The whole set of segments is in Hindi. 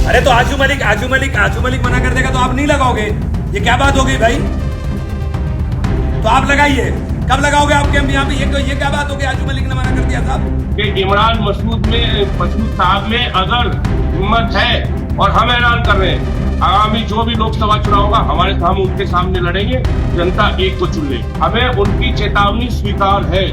अरे तो आजू मलिक मना कर देगा तो आप नहीं लगाओगे? ये क्या बात हो गई भाई? तो आप लगाइए। कब लगाओगे आपके हम यहाँ पे? ये क्या बात हो गई? आजू मलिक ने मना कर दिया साहब कि इमरान मसूद साहब में अगर हिम्मत है और हम ऐलान कर रहे हैं, आगामी जो भी लोकसभा चुनाव होगा हम उनके सामने लड़ेंगे, जनता एक को चुन ले। हमें उनकी चेतावनी स्वीकार है।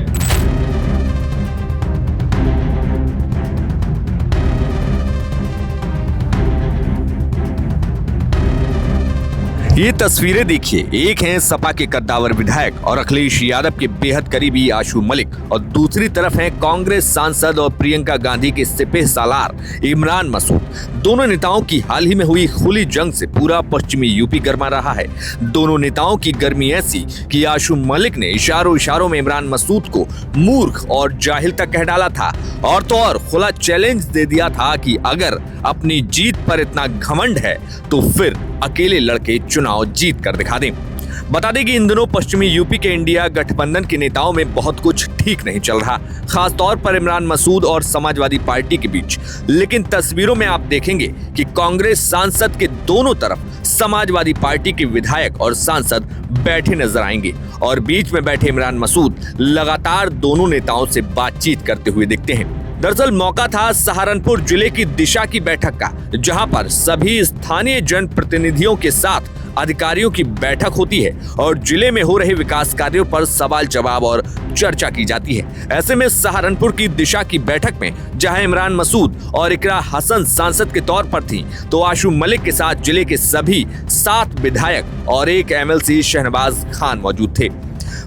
ये तस्वीरें देखिए, एक हैं सपा के कद्दावर विधायक और अखिलेश यादव के बेहद करीबी आशू मलिक, और दूसरी तरफ हैं कांग्रेस सांसद और प्रियंका गांधी के सिपह सालार इमरान मसूद। दोनों नेताओं की हाल ही में हुई खुली जंग से पूरा पश्चिमी यूपी गर्मा रहा है। दोनों नेताओं की गर्मी ऐसी कि आशू मलिक ने इशारों में इमरान मसूद को मूर्ख और जाहिल तक कह डाला था, और तो और खुला चैलेंज दे दिया था कि अगर अपनी जीत पर इतना घमंड है तो फिर अकेले लड़के चुनाव जीत कर दिखा दें। बता दें कि इन दिनों पश्चिमी यूपी के इंडिया गठबंधन के नेताओं में बहुत कुछ ठीक नहीं चल रहा, खास तौर पर इमरान मसूद और समाजवादी पार्टी के बीच। लेकिन तस्वीरों में आप देखेंगे कि कांग्रेस सांसद के दोनों तरफ समाजवादी पार्टी के विधायक और सांसद बैठे नजर आएंगे, और बीच में बैठे इमरान मसूद लगातार दोनों नेताओं से बातचीत करते हुए दिखते हैं। दरअसल मौका था सहारनपुर जिले की दिशा की बैठक का, जहां पर सभी स्थानीय जनप्रतिनिधियों के साथ अधिकारियों की बैठक होती है और जिले में हो रहे विकास कार्यों पर सवाल जवाब और चर्चा की जाती है। ऐसे में सहारनपुर की दिशा की बैठक में जहां इमरान मसूद और इकरा हसन सांसद के तौर पर थी, तो आशू मलिक के साथ जिले के सभी 7 विधायक और एक MLC शहनवाज खान मौजूद थे।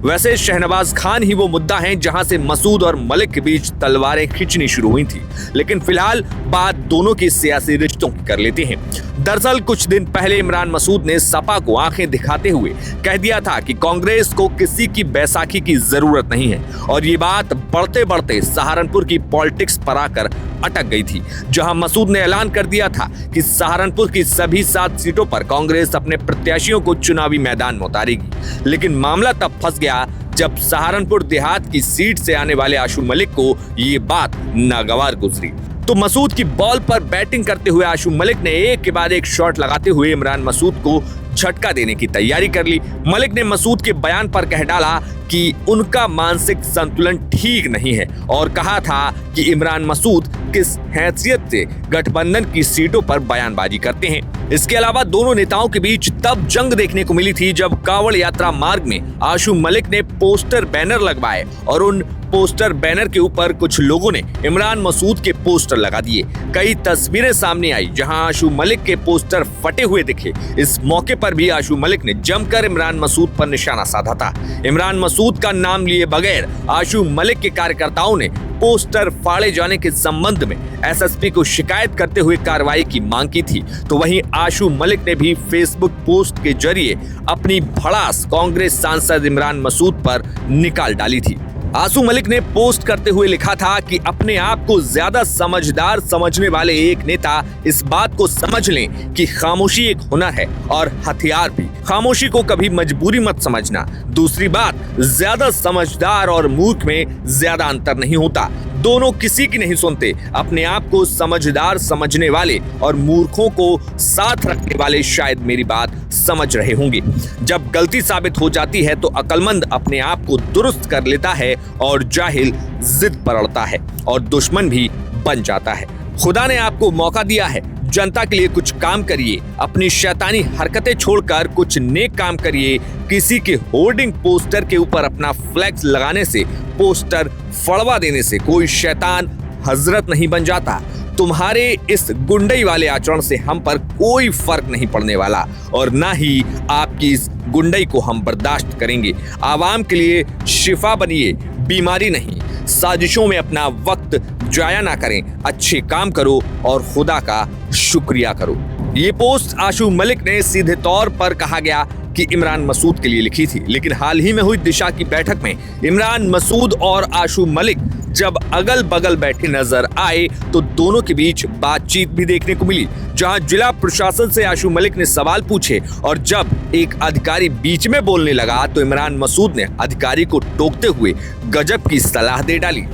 वैसे शहनवाज खान ही वो मुद्दा है जहां से मसूद और मलिक के बीच तलवारें खींचनी शुरू हुई थी, लेकिन फिलहाल बात दोनों की सियासी रिश्तों की कर लेते हैं। दरअसल कुछ दिन पहले इमरान मसूद ने सपा को आंखें दिखाते हुए कह दिया था कि कांग्रेस को किसी की बैसाखी की जरूरत नहीं है, और ये बात बढ़ते बढ़ते सहारनपुर की पॉलिटिक्स पर आकर अटक गई थी, जहां मसूद ने ऐलान कर दिया था कि सहारनपुर की सभी 7 सीटों पर कांग्रेस अपने प्रत्याशियों को चुनावी मैदान में उतारेगी। लेकिन मामला तब फंस गया जब सहारनपुर देहात की सीट से आने वाले आशू मलिक को ये बात नागवार गुजरी। तो मसूद की बॉल पर बैटिंग करते हुए आशू मलिक ने एक के बाद एक शॉट लगाते हुए इमरान मसूद को झटका देने की तैयारी कर ली। मलिक ने मसूद के बयान पर कह डाला कि उनका मानसिक संतुलन ठीक नहीं है, और कहा था कि इमरान मसूद किस हैसियत से गठबंधन की सीटों पर बयानबाजी करते हैं। इसके अलावा दोनों नेताओं के बीच तब जंग देखने को मिली थी जब कांवड़ यात्रा मार्ग में आशू मलिक ने पोस्टर बैनर लगवाए, और उन पोस्टर बैनर के ऊपर कुछ लोगों ने इमरान मसूद के पोस्टर लगा दिए। कई तस्वीरें सामने आई जहां आशू मलिक के पोस्टर फटे हुए दिखे। इस मौके पर भी आशू मलिक ने जमकर इमरान मसूद पर निशाना साधा था। इमरान मसूद का नाम लिए बगैर आशू मलिक के कार्यकर्ताओं ने पोस्टर फाड़े जाने के संबंध में SSP को शिकायत करते हुए कार्रवाई की मांग की थी। तो वहीं आशू मलिक ने भी फेसबुक पोस्ट के जरिए अपनी भड़ास कांग्रेस सांसद इमरान मसूद पर निकाल डाली थी। आशू मलिक ने पोस्ट करते हुए लिखा था कि अपने आप को ज्यादा समझदार समझने वाले एक नेता इस बात को समझ लें कि खामोशी एक हुनर है और हथियार भी। खामोशी को कभी मजबूरी मत समझना। दूसरी बात, ज्यादा समझदार और मूर्ख में ज्यादा अंतर नहीं होता, दोनों किसी की नहीं सुनते। अपने आप को समझदार समझने वाले और मूर्खों को साथ रखने वाले शायद मेरी बात समझ रहे होंगे। जब गलती साबित हो जाती है तो अक्लमंद अपने आप को दुरुस्त कर लेता है और जाहिल जिद पर अड़ता है और दुश्मन भी बन जाता है। खुदा ने आपको मौका दिया है, जनता के लिए कुछ काम करिए, अपनी शैतानी हरकतें छोड़कर कुछ नेक काम करिए। किसी के होर्डिंग पोस्टर के ऊपर अपना फ्लैक्स लगाने से, पोस्टर फड़वा देने से कोई शैतान हजरत नहीं बन जाता। तुम्हारे इस गुंडई वाले आचरण से हम पर कोई फर्क नहीं पड़ने वाला, और ना ही आपकी इस गुंडई को हम बर्दाश्त करेंगे। आवाम के लिए शिफा बनिए, बीमारी नहीं। साजिशों में अपना वक्त जाया ना करें, अच्छे काम करो और खुदा का शुक्रिया करो। ये पोस्ट आशू मलिक ने सीधे तौर पर कहा गया कि इमरान मसूद के लिए लिखी थी, लेकिन हाल ही में हुई दिशा की बैठक में इमरान मसूद और आशू मलिक जब अगल बगल बैठे नजर आए तो दोनों के बीच बातचीत भी देखने को मिली, जहां जिला प्रशासन से आशू मलिक ने सवाल पूछे, और जब एक अधिकारी बीच में बोलने लगा तो इमरान मसूद ने अधिकारी को टोकते हुए गजब की सलाह दे डाली।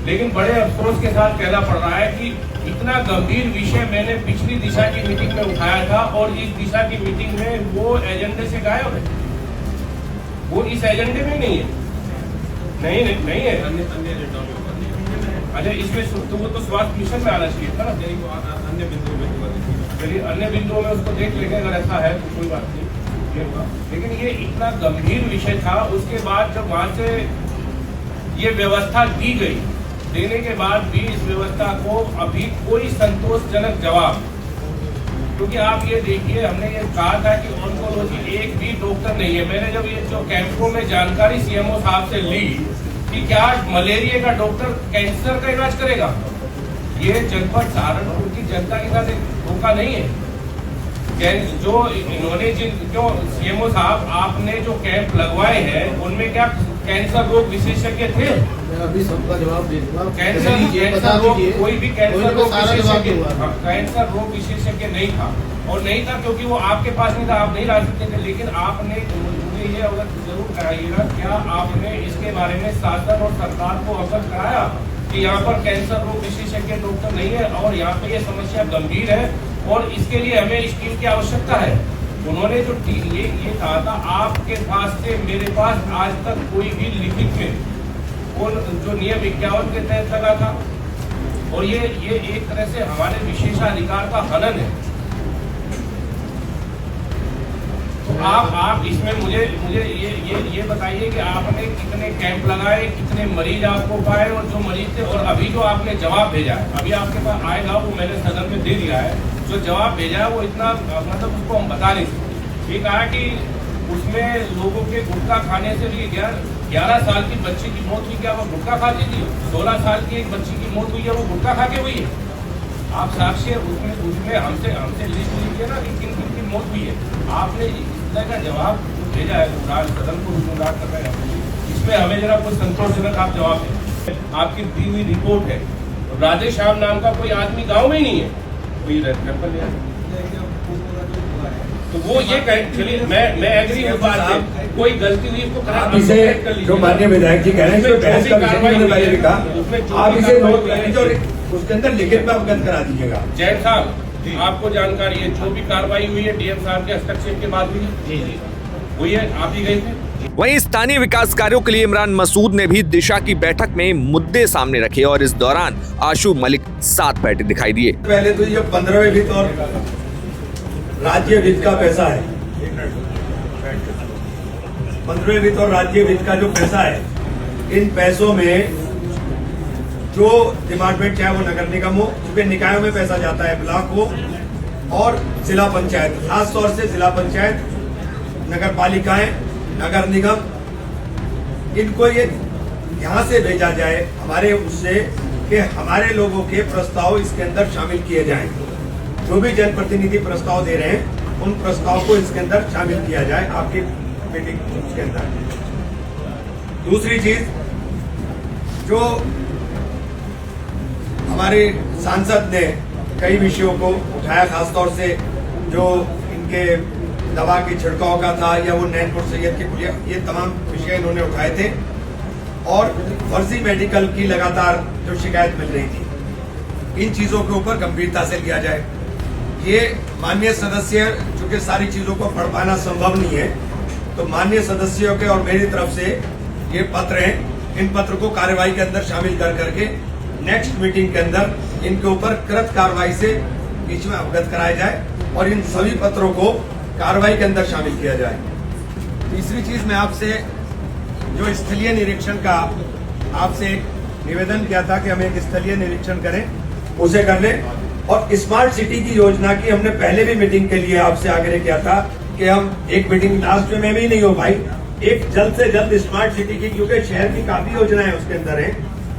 लेकिन बड़े अफसोस के साथ कहना पड़ रहा है कि इतना गंभीर विषय मैंने पिछली दिशा की मीटिंग में उठाया था और इस दिशा की मीटिंग में वो एजेंडे से गायब है, वो इस एजेंडे में नहीं है। नहीं है अच्छा, इसमें तो वो तो स्वास्थ्य मिशन में आना चाहिए था ना, अन्य बिंदुओं में। चलिए अन्य बिंदुओं में उसको देख लेंगे, अगर ऐसा है तो कोई बात नहीं, ये होगा। लेकिन ये इतना गंभीर विषय था, उसके बाद जब वहां से ये व्यवस्था दी गई, देने के बाद भी इस व्यवस्था को अभी कोई संतोषजनक जवाब, क्योंकि आप ये देखिए, हमने ये कहा था कि ऑन्कोलॉजी एक भी डॉक्टर नहीं है। मैंने जब ये जो कैंपों में जानकारी सीएमओ साहब से ली कि क्या मलेरिया का डॉक्टर कैंसर का इलाज करेगा, ये जनपद सहारनपुर की जनता के साथ धोखा नहीं है। जो इन्होंने जो सीएमओ साहब आपने जो कैंप लगवाए हैं, उनमें क्या कैंसर रोग विशेषज्ञ थे? अभी सबका जवाब दे दूंगा। कैंसर रोग कोई भी कैंसर रोग विशेषज्ञ, कैंसर रोग विशेषज्ञ नहीं था, और नहीं था क्योंकि वो आपके पास नहीं था, आप नहीं ला सकते थे। लेकिन आपने मुझे ये अवगत जरूर कराइएगा, क्या आपने इसके बारे में शासन और सरकार को अवगत कराया कि यहाँ पर कैंसर रोग विशेषज्ञ डॉक्टर नहीं है और यहाँ पे ये समस्या गंभीर है और इसके लिए हमें इस टीम की आवश्यकता है? उन्होंने जो ये कहा था, आपके पास से मेरे पास आज तक कोई भी लिखित में और जो नियम 51 के तहत लगा था, और ये एक तरह से हमारे विशेषाधिकार का हनन है। तो आप इसमें मुझे ये बताइए कि आपने कितने कैंप लगाए, कितने मरीज आपको पाए, और जो मरीज थे, और अभी जो आपने जवाब भेजा है, अभी आपके पास आएगा, वो मैंने सदन में दे दिया है। जो जवाब भेजा है वो इतना, मतलब उसको हम बता नहीं सकते। ये कहा कि उसमें लोगों के गुटखा खाने से भी 11 साल की बच्ची की मौत हुई, क्या वो गुटखा खाती थी? 16 साल की एक बच्ची की मौत हुई है, वो गुटखा खा के हुई है। आप साक्षी है, उसमें हमसे लिस्ट लीजिए ना कि किन किन की मौत हुई है। आपने इस तरह का जवाब भेजा है, सदन को गुमराह कर रहे हैं। इसमें हमें जरा कोई संतोषजनक आप जवाब दें। आपकी दी हुई रिपोर्ट है, राधेश्याम नाम का कोई आदमी गाँव में ही नहीं है, तो वो ये चलिए, मैं एग्री हूँ बात से, कोई गलती हुई उसको आप इसे, जो माननीय विधायक जी कह रहे हैं, बहस का विषय मैंने पहले भी कहा, आप इसे नोट कर लीजिए और उसके अंदर लिखित में अवगत करा दीजिएगा। जैन साहब, आपको जानकारी है, जो भी कार्रवाई हुई है डीएम साहब के हस्तक्षेप के बाद हुई है, आप ही गए थे। वहीं स्थानीय विकास कार्यों के लिए इमरान मसूद ने भी दिशा की बैठक में मुद्दे सामने रखे और इस दौरान आशु मलिक साथ बैठे दिखाई दिए। पहले तो ये 15वें वित्त और राज्य वित्त का पैसा है, 15वें वित्त और राज्य वित्त का जो पैसा है, इन पैसों में जो डिपार्टमेंट, चाहे वो नगर निगम हो, उसके निकायों में पैसा जाता है, ब्लॉक हो और जिला पंचायत, खासतौर से जिला पंचायत, नगर पालिकाएं, नगर निगम, इनको ये यहाँ से भेजा जाए हमारे उससे कि हमारे लोगों के प्रस्ताव इसके अंदर शामिल किए जाएं। जो भी जनप्रतिनिधि प्रस्ताव दे रहे हैं, उन प्रस्ताव को इसके अंदर शामिल किया जाए आपकी मीटिंग के अंदर। दूसरी चीज, जो हमारे सांसद ने कई विषयों को उठाया, खासतौर से जो इनके दवा के छिड़काव का था या वो नैनपुर सैयद की पुलिया, ये तमाम विषय इन्होंने उठाए थे, और फर्जी मेडिकल की लगातार जो शिकायत मिल रही थी, इन चीजों के ऊपर गंभीरता से लिया जाए। ये माननीय सदस्य, चूंकि सारी चीजों को पढ़ पाना संभव नहीं है, तो माननीय सदस्यों के और मेरी तरफ से ये पत्र हैं, इन पत्र को कार्यवाही के अंदर शामिल कर करके नेक्स्ट मीटिंग के अंदर इनके ऊपर कृत कार्रवाई से बीच में अवगत कराया जाए और इन सभी पत्रों को कार्रवाई के अंदर शामिल किया जाए। तीसरी चीज, मैं आपसे जो स्थलीय निरीक्षण का आपसे निवेदन किया था कि हम एक स्थलीय निरीक्षण करें, उसे कर लें। और स्मार्ट सिटी की योजना की हमने पहले भी मीटिंग के लिए आपसे आग्रह किया था कि हम एक मीटिंग लास्ट में भी नहीं हो भाई, एक जल्द से जल्द स्मार्ट सिटी की, क्योंकि शहर की काफी योजनाएं उसके अंदर है,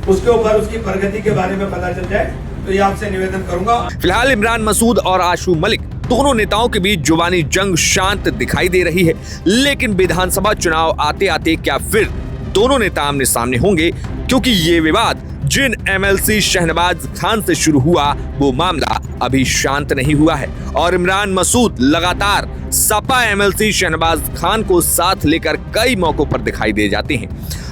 उसके ऊपर उसकी प्रगति के बारे में पता चल जाए, तो ये आपसे निवेदन करूंगा। फिलहाल इमरान मसूद और आशु मलिक दोनों नेताओं के बीच जुबानी जंग शांत दिखाई दे रही है, लेकिन विधानसभा चुनाव आते आते क्या फिर दोनों नेता आमने सामने होंगे, क्योंकि ये विवाद जिन एमएलसी शहनवाज खान से शुरू हुआ वो मामला अभी शांत नहीं हुआ है और इमरान मसूद लगातार सपा एमएलसी शहनवाज खान को साथ लेकर कई मौकों पर दिखाई दे जाते हैं।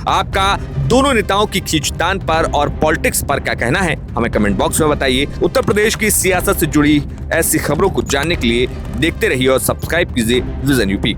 आपका दोनों नेताओं की खींचतान पर और पॉलिटिक्स पर क्या कहना है, हमें कमेंट बॉक्स में बताइए। उत्तर प्रदेश की सियासत से जुड़ी ऐसी खबरों को जानने के लिए देखते रहिए और सब्सक्राइब कीजिए विजन यूपी।